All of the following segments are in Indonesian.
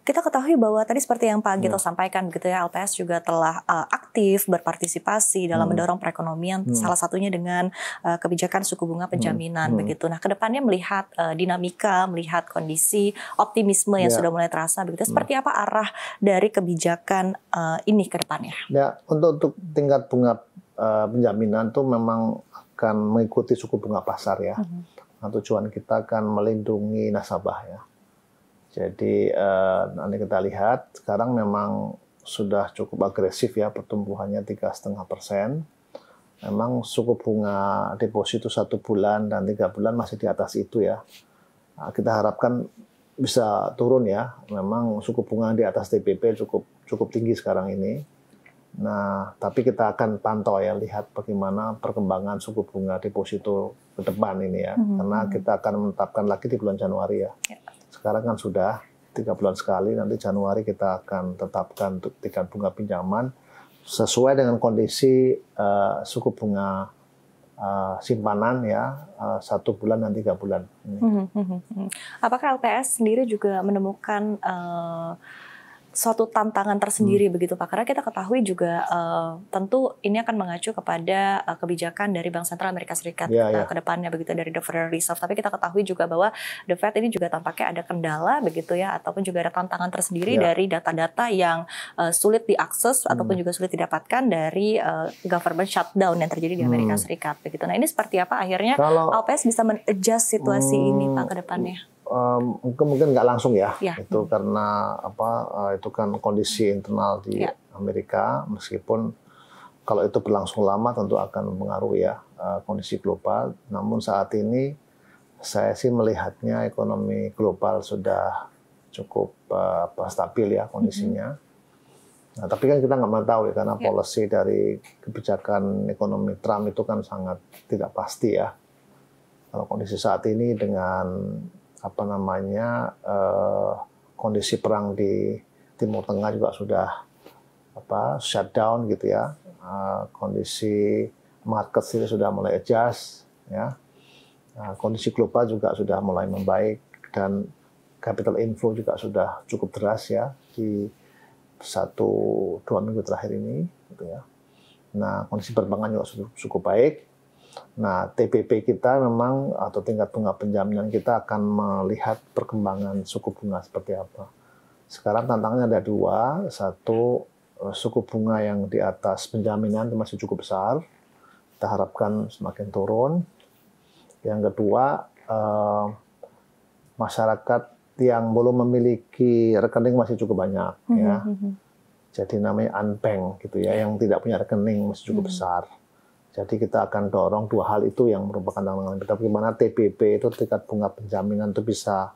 Kita ketahui bahwa tadi seperti yang Pak Gito Ya. sampaikan begitu ya, LPS juga telah aktif berpartisipasi dalam mendorong perekonomian, salah satunya dengan kebijakan suku bunga penjaminan begitu. Nah, kedepannya melihat dinamika, melihat kondisi optimisme yang sudah mulai terasa begitu, seperti apa arah dari kebijakan ini ke depannya? Ya, untuk tingkat bunga penjaminan itu memang akan mengikuti suku bunga pasar ya. Nah, tujuan kita akan melindungi nasabah ya. Jadi nanti kita lihat sekarang memang sudah cukup agresif ya pertumbuhannya 3,5%. Memang suku bunga deposito 1 bulan dan 3 bulan masih di atas itu ya. Nah, kita harapkan bisa turun ya. Memang suku bunga di atas TPP cukup tinggi sekarang ini. Nah, tapi kita akan pantau ya, lihat bagaimana perkembangan suku bunga deposito ke depan ini ya. Karena kita akan menetapkan lagi di bulan Januari ya. Sekarang kan sudah 3 bulan sekali, nanti Januari kita akan tetapkan untuk tingkat bunga pinjaman sesuai dengan kondisi suku bunga simpanan ya, 1 bulan dan 3 bulan. Apakah LPS sendiri juga menemukan suatu tantangan tersendiri begitu Pak? Karena kita ketahui juga tentu ini akan mengacu kepada kebijakan dari Bank Sentral Amerika Serikat ke depannya begitu, dari the Federal Reserve. Tapi kita ketahui juga bahwa the Fed ini juga tampaknya ada kendala begitu ya, ataupun juga ada tantangan tersendiri dari data-data yang sulit diakses ataupun juga sulit didapatkan dari government shutdown yang terjadi di Amerika Serikat begitu. Nah, ini seperti apa akhirnya LPS bisa men-adjust situasi ini Pak ke depannya? Mungkin nggak langsung ya, itu karena itu kan kondisi internal di Amerika, meskipun kalau itu berlangsung lama tentu akan mempengaruhi ya kondisi global. Namun saat ini saya sih melihatnya ekonomi global sudah cukup stabil ya kondisinya. Nah, tapi kan kita nggak mau tahu ya, karena policy dari kebijakan ekonomi Trump itu kan sangat tidak pasti ya. Kalau kondisi saat ini dengan kondisi perang di Timur Tengah juga sudah shutdown gitu ya, kondisi market sendiri sudah mulai adjust ya, kondisi global juga sudah mulai membaik dan capital inflow juga sudah cukup deras ya di 1-2 minggu terakhir ini gitu ya. Nah, kondisi perbankan juga sudah cukup baik. Nah, TPP kita memang atau tingkat bunga penjaminan kita akan melihat perkembangan suku bunga seperti apa. Sekarang tantangannya ada 2. Satu, suku bunga yang di atas penjaminan itu masih cukup besar. Kita harapkan semakin turun. Yang kedua, masyarakat yang belum memiliki rekening masih cukup banyak ya. Jadi namanya unbanked gitu ya, yang tidak punya rekening masih cukup besar. Jadi kita akan dorong 2 hal itu yang merupakan tantangan kita. Bagaimana TPP itu tingkat bunga penjaminan itu bisa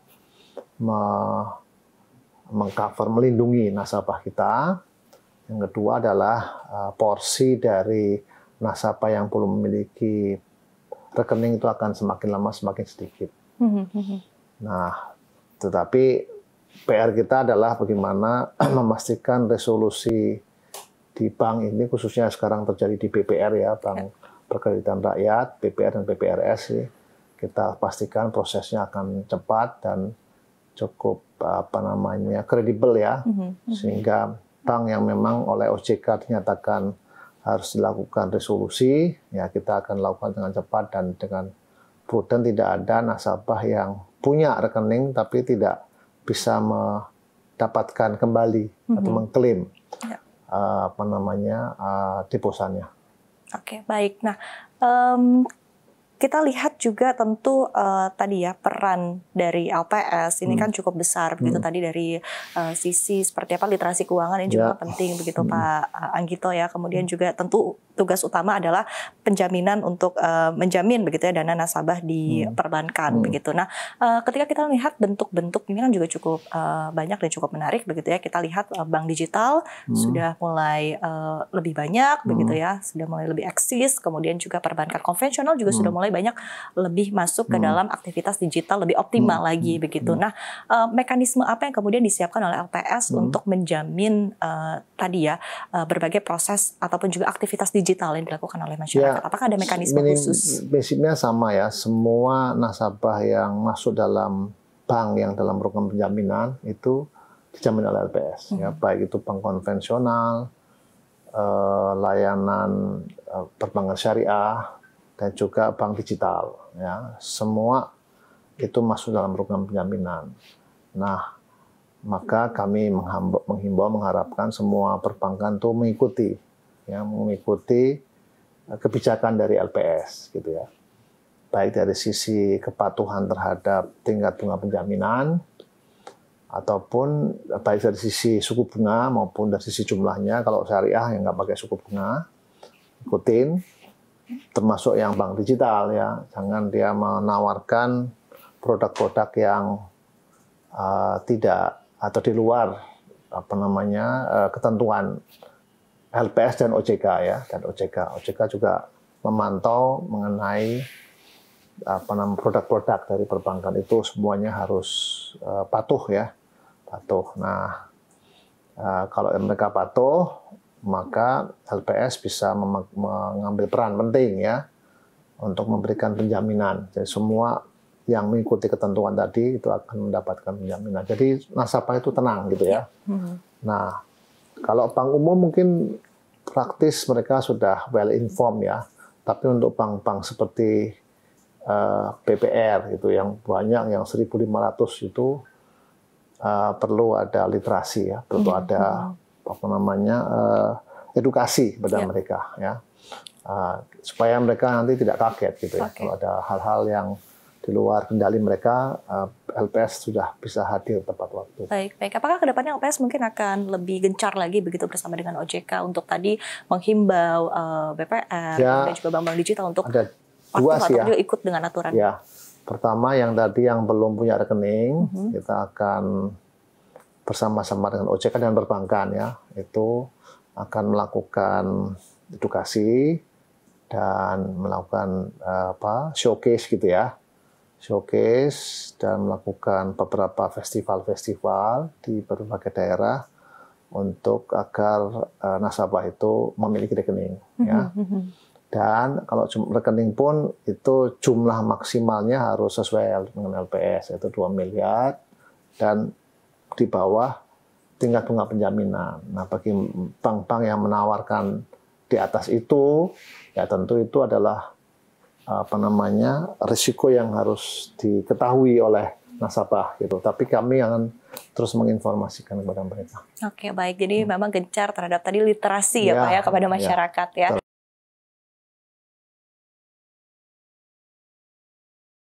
mengcover, melindungi nasabah kita. Yang kedua adalah porsi dari nasabah yang belum memiliki rekening itu akan semakin lama semakin sedikit. Nah, tetapi PR kita adalah bagaimana memastikan resolusi di bank ini, khususnya sekarang terjadi di BPR ya, Bank Perkreditan Rakyat, BPR dan BPRS, kita pastikan prosesnya akan cepat dan cukup kredibel ya, sehingga bank yang memang oleh OJK dinyatakan harus dilakukan resolusi, ya kita akan lakukan dengan cepat dan dengan prudent, tidak ada nasabah yang punya rekening tapi tidak bisa mendapatkan kembali atau mengklaim deposannya. Oke, baik. Nah, kita lihat juga tentu tadi ya peran dari LPS ini kan cukup besar begitu tadi dari sisi seperti apa literasi keuangan ini juga penting begitu Pak Anggito ya. Kemudian juga tentu tugas utama adalah penjaminan untuk menjamin begitu ya dana nasabah di perbankan begitu. Nah, ketika kita melihat bentuk-bentuk ini kan juga cukup banyak dan cukup menarik begitu ya. Kita lihat bank digital sudah mulai lebih banyak begitu ya, sudah mulai lebih eksis. Kemudian juga perbankan konvensional juga sudah mulai banyak lebih masuk ke dalam aktivitas digital lebih optimal lagi begitu. Nah, mekanisme apa yang kemudian disiapkan oleh LPS untuk menjamin tadi ya berbagai proses ataupun juga aktivitas digital yang dilakukan oleh masyarakat? Apakah ada mekanisme khusus? Prinsipnya sama ya, semua nasabah yang masuk dalam bank yang dalam program penjaminan itu dijamin oleh LPS, ya, baik itu bank konvensional, layanan perbankan syariah, dan juga bank digital, ya, semua itu masuk dalam program penjaminan. Nah, maka kami menghimbau, mengharapkan semua perbankan itu mengikuti, ya, mengikuti kebijakan dari LPS, gitu ya. Baik dari sisi kepatuhan terhadap tingkat bunga penjaminan, ataupun baik dari sisi suku bunga maupun dari sisi jumlahnya. Kalau syariah yang nggak pakai suku bunga, ikutin, termasuk yang bank digital, ya, jangan dia menawarkan produk-produk yang tidak atau di luar ketentuan LPS dan OJK, ya, dan OJK juga memantau mengenai produk-produk dari perbankan itu semuanya harus patuh, ya, patuh. Nah, kalau mereka patuh, maka LPS bisa mengambil peran penting, ya, untuk memberikan penjaminan. Jadi semua yang mengikuti ketentuan tadi itu akan mendapatkan penjaminan. Jadi nasabah itu tenang, gitu ya. Nah, kalau bank umum mungkin praktis mereka sudah well informed, ya. Tapi untuk bank-bank seperti BPR itu yang banyak, yang 1.500 itu perlu ada literasi, ya, perlu ada edukasi pada mereka, ya, supaya mereka nanti tidak kaget, gitu ya. Kalau ada hal-hal yang di luar kendali mereka, LPS sudah bisa hadir tepat waktu. Baik. Apakah kedepannya LPS mungkin akan lebih gencar lagi begitu bersama dengan OJK untuk tadi menghimbau BPR dan juga bank-bank digital untuk ada dua sih, ya, ikut dengan aturan? Ya, pertama yang tadi yang belum punya rekening, kita akan bersama-sama dengan OJK dan perbankan, ya, itu akan melakukan edukasi dan melakukan showcase, gitu ya. Showcase dan melakukan beberapa festival-festival di berbagai daerah untuk agar nasabah itu memiliki rekening, ya. Dan kalau rekening pun itu jumlah maksimalnya harus sesuai dengan LPS, yaitu 2 miliar dan di bawah tingkat bunga penjaminan. Nah, bagi bank-bank yang menawarkan di atas itu, ya tentu itu adalah risiko yang harus diketahui oleh nasabah, gitu. Tapi kami akan terus menginformasikan kepada mereka. Oke, baik. Jadi memang gencar terhadap tadi literasi, ya, Pak, ya, kepada masyarakat, ya.